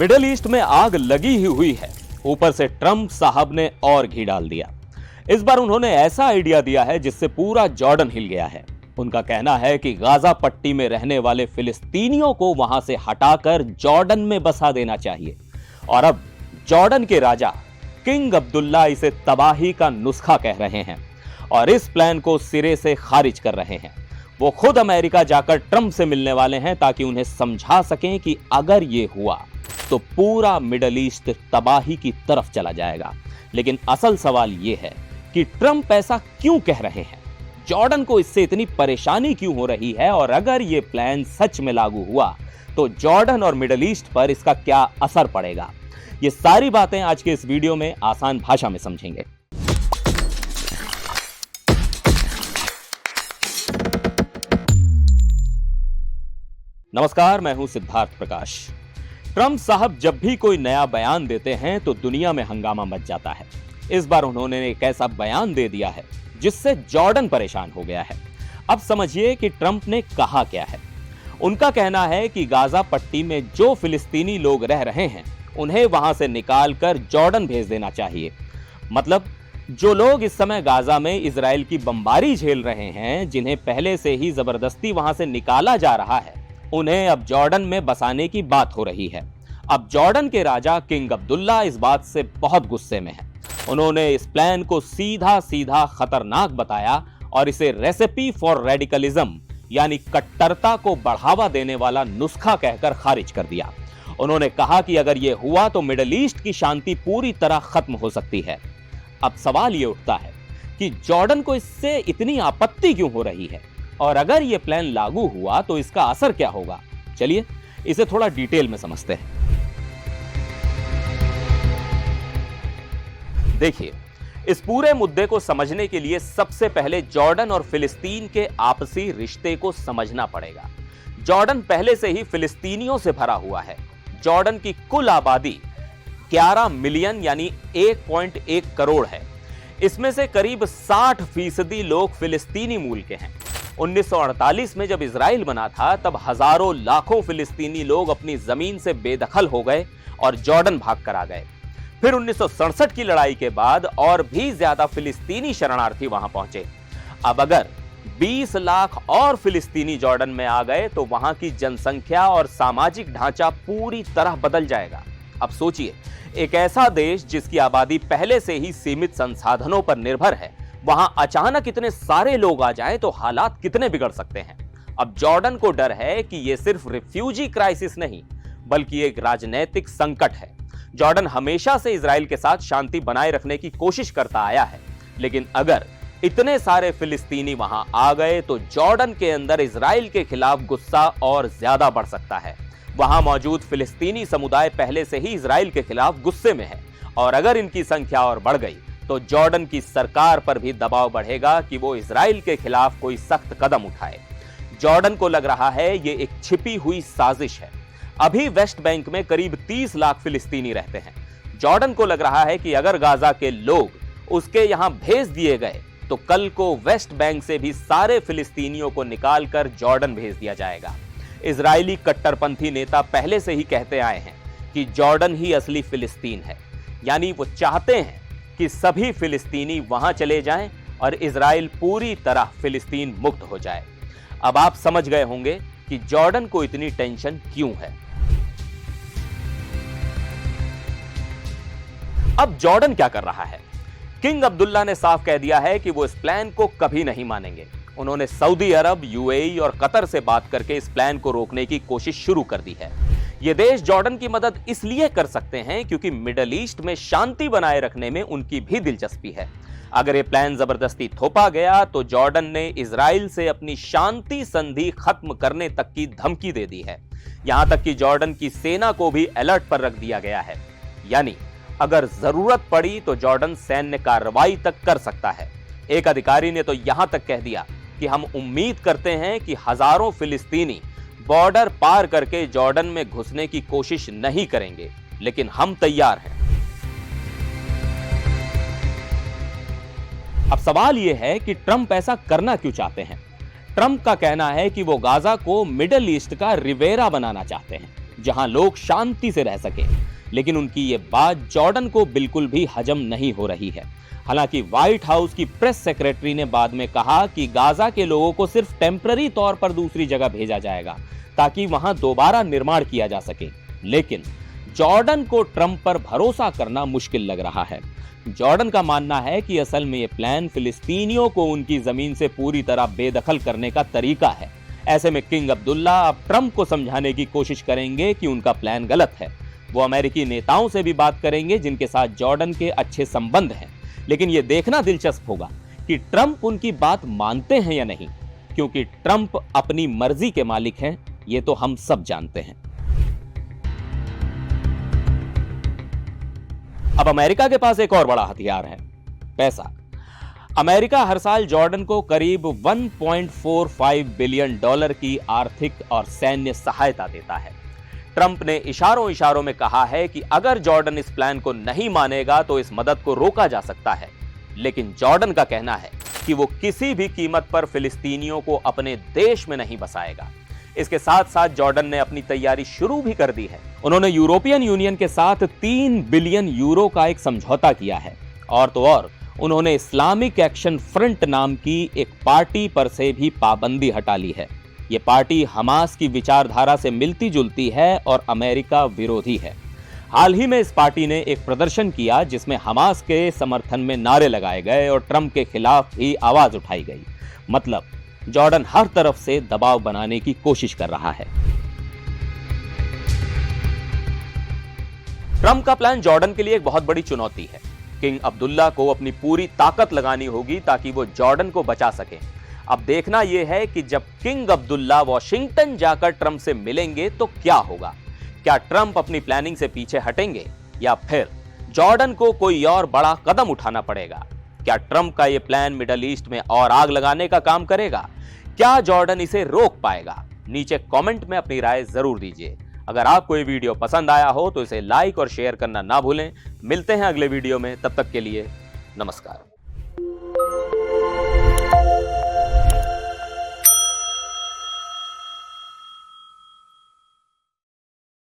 Middle east में आग लगी ही हुई है, ऊपर से ट्रंप साहब ने और घी डाल दिया। इस बार उन्होंने ऐसा आइडिया दिया है जिससे पूरा जॉर्डन हिल गया है। उनका कहना है कि गाजा पट्टी में रहने वाले फिलिस्तीनियों को वहां से हटाकर जॉर्डन में बसा देना चाहिए और अब जॉर्डन के राजा किंग अब्दुल्ला इसे तबाही का नुस्खा कह रहे हैं और इस प्लान को सिरे से खारिज कर रहे हैं। वो खुद अमेरिका जाकर ट्रंप से मिलने वाले हैं ताकि उन्हें समझा सकें कि अगर ये हुआ तो पूरा मिडिल ईस्ट तबाही की तरफ चला जाएगा। लेकिन असल सवाल ये है कि ट्रंप ऐसा क्यों कह रहे हैं, जॉर्डन को इससे इतनी परेशानी क्यों हो रही है और अगर ये प्लान सच में लागू हुआ तो जॉर्डन और मिडिल ईस्ट पर इसका क्या असर पड़ेगा। ये सारी बातें आज के इस वीडियो में आसान भाषा में समझेंगे। नमस्कार, मैं हूं सिद्धार्थ प्रकाश। ट्रंप साहब जब भी कोई नया बयान देते हैं तो दुनिया में हंगामा मच जाता है। इस बार उन्होंने एक ऐसा बयान दे दिया है जिससे जॉर्डन परेशान हो गया है। अब समझिए कि ट्रंप ने कहा क्या है। उनका कहना है कि गाजा पट्टी में जो फिलिस्तीनी लोग रह रहे हैं उन्हें वहां से निकालकर जॉर्डन भेज देना चाहिए। मतलब जो लोग इस समय गाजा में इजराइल की बमबारी झेल रहे हैं, जिन्हें पहले से ही जबरदस्ती वहां से निकाला जा रहा है, उन्हें अब जॉर्डन में बसाने की बात हो रही है। अब जॉर्डन के राजा किंग अब्दुल्ला इस बात से बहुत गुस्से में हैं। उन्होंने इस प्लान को सीधा सीधा खतरनाक बताया और इसे रेसिपी फॉर रेडिकलिज्म यानी कट्टरता को बढ़ावा देने वाला नुस्खा कहकर खारिज कर दिया। उन्होंने कहा कि अगर यह हुआ तो मिडिल ईस्ट की शांति पूरी तरह खत्म हो सकती है। अब सवाल यह उठता है कि जॉर्डन को इससे इतनी आपत्ति क्यों हो रही है और अगर यह प्लान लागू हुआ तो इसका असर क्या होगा। चलिए इसे थोड़ा डिटेल में समझते हैं। देखिए, इस पूरे मुद्दे को समझने के लिए सबसे पहले जॉर्डन और फिलिस्तीन के आपसी रिश्ते को समझना पड़ेगा। जॉर्डन पहले से ही फिलिस्तीनियों से भरा हुआ है। जॉर्डन की कुल आबादी 11 मिलियन यानी 1.1 करोड़ है। इसमें से करीब 60% लोग फिलिस्तीनी मूल के हैं। 1948 में जब इजराइल बना था तब हजारों लाखों फिलिस्तीनी लोग अपनी जमीन से बेदखल हो गए और जॉर्डन भाग कर आ गए। फिर 1967 की लड़ाई के बाद और भी ज्यादा फिलिस्तीनी शरणार्थी वहां पहुंचे। अब अगर 20 लाख और फिलिस्तीनी जॉर्डन में आ गए तो वहां की जनसंख्या और सामाजिक ढांचा पूरी तरह बदल जाएगा। अब सोचिए, एक ऐसा देश जिसकी आबादी पहले से ही सीमित संसाधनों पर निर्भर है, वहां अचानक इतने सारे लोग आ जाएं तो हालात कितने बिगड़ सकते हैं। अब जॉर्डन को डर है कि यह सिर्फ रिफ्यूजी क्राइसिस नहीं बल्कि एक राजनीतिक संकट है। जॉर्डन हमेशा से इजराइल के साथ शांति बनाए रखने की कोशिश करता आया है, लेकिन अगर इतने सारे फिलिस्तीनी वहां आ गए तो जॉर्डन के अंदर इजराइल के खिलाफ गुस्सा और ज्यादा बढ़ सकता है। वहां मौजूद फिलिस्तीनी समुदाय पहले से ही इजराइल के खिलाफ गुस्से में है और अगर इनकी संख्या और बढ़ गई तो जॉर्डन की सरकार पर भी दबाव बढ़ेगा कि वो इजराइल के खिलाफ कोई सख्त कदम उठाए। जॉर्डन को लग रहा है ये एक छिपी हुई साजिश है। अभी वेस्ट बैंक में करीब 30 लाख फिलिस्तीनी रहते हैं। जॉर्डन को लग रहा है कि अगर गाजा के लोग उसके यहां भेज दिए गए तो कल को वेस्ट बैंक से भी सारे फिलिस्तीनियों को निकालकर जॉर्डन भेज दिया जाएगा। इजरायली कट्टरपंथी नेता पहले से ही कहते आए हैं कि जॉर्डन ही असली फिलिस्तीन है, यानी वो चाहते हैं कि सभी फिलिस्तीनी वहां चले जाएं और इजराइल पूरी तरह फिलिस्तीन मुक्त हो जाए। अब आप समझ गए होंगे कि जॉर्डन को इतनी टेंशन क्यों है। अब जॉर्डन क्या कर रहा है? किंग अब्दुल्ला ने साफ कह दिया है कि वो इस प्लान को कभी नहीं मानेंगे। उन्होंने सऊदी अरब, यूएई और कतर से बात करके इस प्लान को रोकने की कोशिश शुरू कर दी है। ये देश जॉर्डन की मदद इसलिए कर सकते हैं क्योंकि मिडिल ईस्ट में शांति बनाए रखने में उनकी भी दिलचस्पी है। अगर ये प्लान जबरदस्ती थोपा गया तो जॉर्डन ने इजराइल से अपनी शांति संधि खत्म करने तक की धमकी दे दी है। यहां तक कि जॉर्डन की सेना को भी अलर्ट पर रख दिया गया है, यानी अगर जरूरत पड़ी तो जॉर्डन सैन्य कार्रवाई तक कर सकता है। एक अधिकारी ने तो यहां तक कह दिया कि हम उम्मीद करते हैं कि हजारों फिलिस्तीनी बॉर्डर पार करके जॉर्डन में घुसने की कोशिश नहीं करेंगे, लेकिन हम तैयार हैं। अब सवाल यह है कि ट्रंप ऐसा करना क्यों चाहते हैं। ट्रंप का कहना है कि वो गाजा को मिडिल ईस्ट का रिवेरा बनाना चाहते हैं। जहां लोग शांति से रह सके। लेकिन उनकी ये बात जॉर्डन को बिल्कुल भी हजम नहीं हो रही है। हालांकि व्हाइट हाउस की प्रेस सेक्रेटरी ने बाद में कहा कि गाजा के लोगों को सिर्फ टेम्पररी तौर पर दूसरी जगह भेजा जाएगा ताकि वहां दोबारा निर्माण किया जा सके। लेकिन जॉर्डन को ट्रंप पर भरोसा करना मुश्किल लग रहा है। जॉर्डन का मानना है कि असल में यह प्लान फिलिस्तीनियों को उनकी जमीन से पूरी तरह बेदखल करने का तरीका है। ऐसे में किंग अब्दुल्ला अब ट्रंप को समझाने की कोशिश करेंगे कि उनका प्लान गलत है। वो अमेरिकी नेताओं से भी बात करेंगे जिनके साथ जॉर्डन के अच्छे संबंध हैं। लेकिन यह देखना दिलचस्प होगा कि ट्रंप उनकी बात मानते हैं या नहीं, क्योंकि ट्रंप अपनी मर्जी के मालिक हैं, ये तो हम सब जानते हैं। अब अमेरिका के पास एक और बड़ा हथियार है, पैसा। अमेरिका हर साल जॉर्डन को करीब 1.45 बिलियन डॉलर की आर्थिक और सैन्य सहायता देता है। ट्रंप ने इशारों में कहा है कि अगर जॉर्डन इस प्लान को नहीं मानेगा तो इस मदद को रोका जा सकता है। लेकिन जॉर्डन का कहना है कि वो किसी भी कीमत पर फिलिस्तीनियों को अपने देश में नहीं बसाएगा। इसके साथ साथ जॉर्डन ने अपनी तैयारी शुरू भी कर दी है। उन्होंने यूरोपियन यूनियन के साथ 3 बिलियन यूरो का एक समझौता किया है। और तो और उन्होंने इस्लामिक एक्शन फ्रंट नाम की एक पार्टी पर से भी पाबंदी हटा ली है। ये पार्टी हमास की विचारधारा से मिलती जुलती है और अमेरिका विरोधी है। हाल ही में इस पार्टी ने एक प्रदर्शन किया जिसमें हमास के समर्थन में नारे लगाए गए और ट्रंप के खिलाफ भी आवाज उठाई गई। मतलब जॉर्डन हर तरफ से दबाव बनाने की कोशिश कर रहा है। ट्रंप का प्लान जॉर्डन के लिए एक बहुत बड़ी चुनौती है। किंग अब्दुल्ला को अपनी पूरी ताकत लगानी होगी ताकि वो जॉर्डन को बचा सके। अब देखना यह है कि जब किंग अब्दुल्ला वॉशिंगटन जाकर ट्रंप से मिलेंगे तो क्या होगा। क्या ट्रंप अपनी प्लानिंग से पीछे हटेंगे या फिर जॉर्डन को कोई और बड़ा कदम उठाना पड़ेगा। क्या ट्रंप का यह प्लान मिडल ईस्ट में और आग लगाने का काम करेगा? क्या जॉर्डन इसे रोक पाएगा? नीचे कमेंट में अपनी राय जरूर दीजिए। अगर आपको ये वीडियो पसंद आया हो तो इसे लाइक और शेयर करना ना भूलें। मिलते हैं अगले वीडियो में, तब तक के लिए नमस्कार।